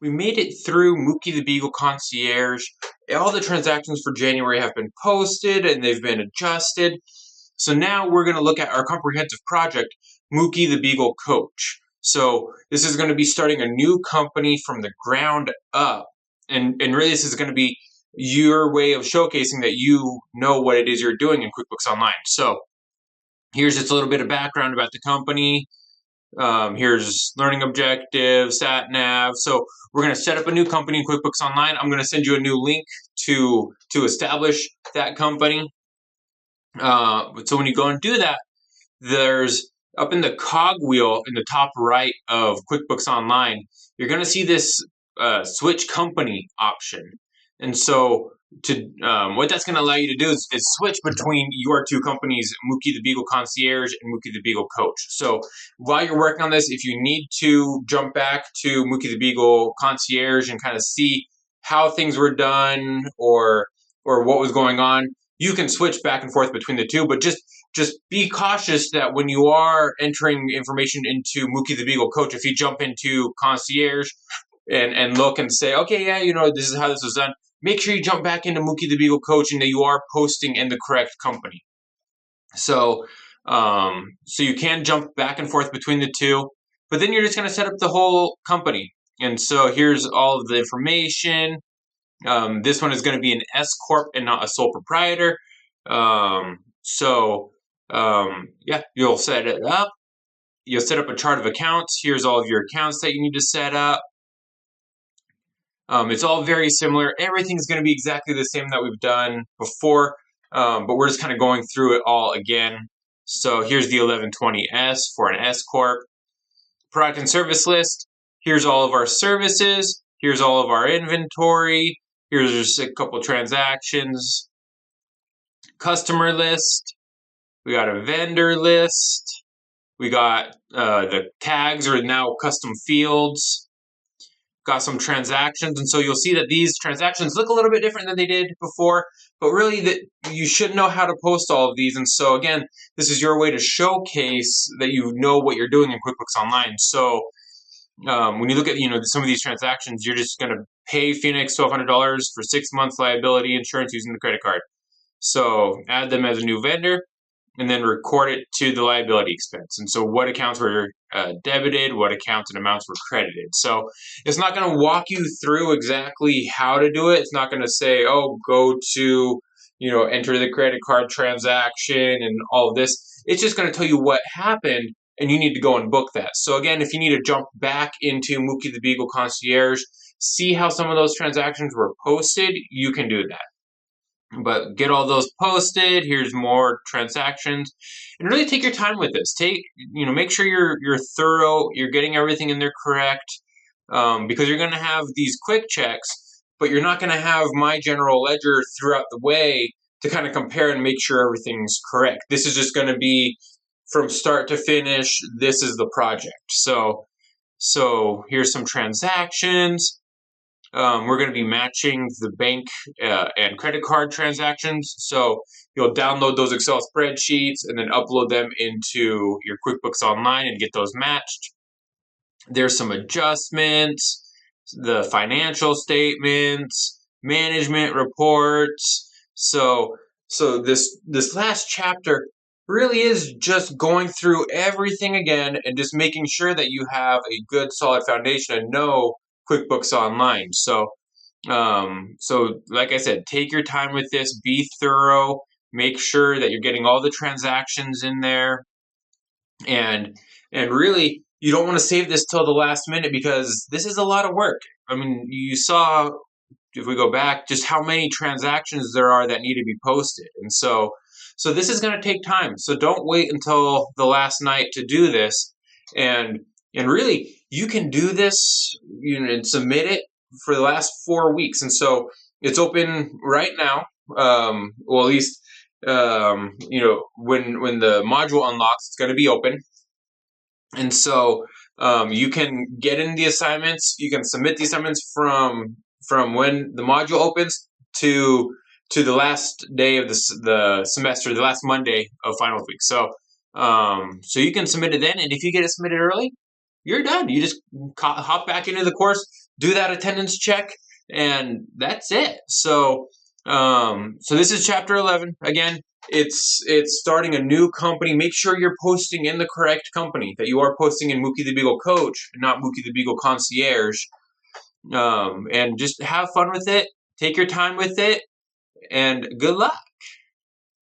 we made it through Mookie the Beagle Concierge. All the transactions for January have been posted and they've been adjusted. So now we're going to look at our comprehensive project, Mookie the Beagle Coach. So this is going to be starting a new company from the ground up. And really this is going to be your way of showcasing that you know what it is you're doing in QuickBooks Online. So here's just a little bit of background about the company. Here's learning objectives, sat nav. So we're going to set up a new company in QuickBooks Online. I'm going to send you a new link to establish that company. So when you go and do that, there's up in the cog wheel in the top right of QuickBooks Online, you're going to see this switch company option. And so what that's going to allow you to do is switch between your two companies, Mookie the Beagle Concierge and Mookie the Beagle Coach. So while you're working on this, if you need to jump back to Mookie the Beagle Concierge and kind of see how things were done or what was going on, you can switch back and forth between the two, but just be cautious that when you are entering information into Mookie the Beagle Coach, if you jump into Concierge and look and say, okay, yeah, this is how this was done, make sure you jump back into Mookie the Beagle Coach and that you are posting in the correct company. So, so you can jump back and forth between the two, but then you're just going to set up the whole company. And so here's all of the information. This one is going to be an S Corp and not a sole proprietor. Yeah, you'll set it up. You'll set up a chart of accounts. Here's all of your accounts that you need to set up. It's all very similar. Everything's going to be exactly the same that we've done before, but we're just kind of going through it all again. So here's the 1120S for an S Corp. Product and service list. Here's all of our services. Here's all of our inventory. Here's just a couple transactions. Customer list. We got a vendor list. We got the tags are now custom fields. Got some transactions, and so you'll see that these transactions look a little bit different than they did before, but really that you should know how to post all of these. And so again, this is your way to showcase that you know what you're doing in QuickBooks Online. So when you look at some of these transactions, you're just going to pay Phoenix $1,200 for 6 months liability insurance using the credit card. So add them as a new vendor and then record it to the liability expense. And so what accounts were debited, what accounts and amounts were credited. So it's not going to walk you through exactly how to do it. It's not going to say, oh, go to, enter the credit card transaction and all of this. It's just going to tell you what happened and you need to go and book that. So again, if you need to jump back into Mookie the Beagle Concierge, see how some of those transactions were posted, you can do that. But get all those posted. Here's more transactions, and really take your time with this. Make sure you're thorough. You're getting everything in there correct, because you're going to have these quick checks, but you're not going to have my general ledger throughout the way to kind of compare and make sure everything's correct. This is just going to be from start to finish. This is the project. So here's some transactions. We're going to be matching the bank and credit card transactions. So you'll download those Excel spreadsheets and then upload them into your QuickBooks Online and get those matched. There's some adjustments, the financial statements, management reports. So this last chapter really is just going through everything again and just making sure that you have a good solid foundation and know QuickBooks Online. So like I said, take your time with this, be thorough, make sure that you're getting all the transactions in there. And really, you don't want to save this till the last minute because this is a lot of work. I mean, you saw, if we go back, just how many transactions there are that need to be posted. And so this is going to take time. So don't wait until the last night to do this. And really, you can do this and submit it for the last 4 weeks. And so it's open right now. Well, at least, when the module unlocks, it's going to be open. And so you can get in the assignments. You can submit the assignments from when the module opens to the last day of the semester, the last Monday of finals week. So you can submit it then. And if you get it submitted early, you're done. You just hop back into the course, do that attendance check, and that's it. So, so this is chapter 11. Again, it's starting a new company. Make sure you're posting in the correct company, that you are posting in Mookie the Beagle Coach, not Mookie the Beagle Concierge. And just have fun with it. Take your time with it, and good luck.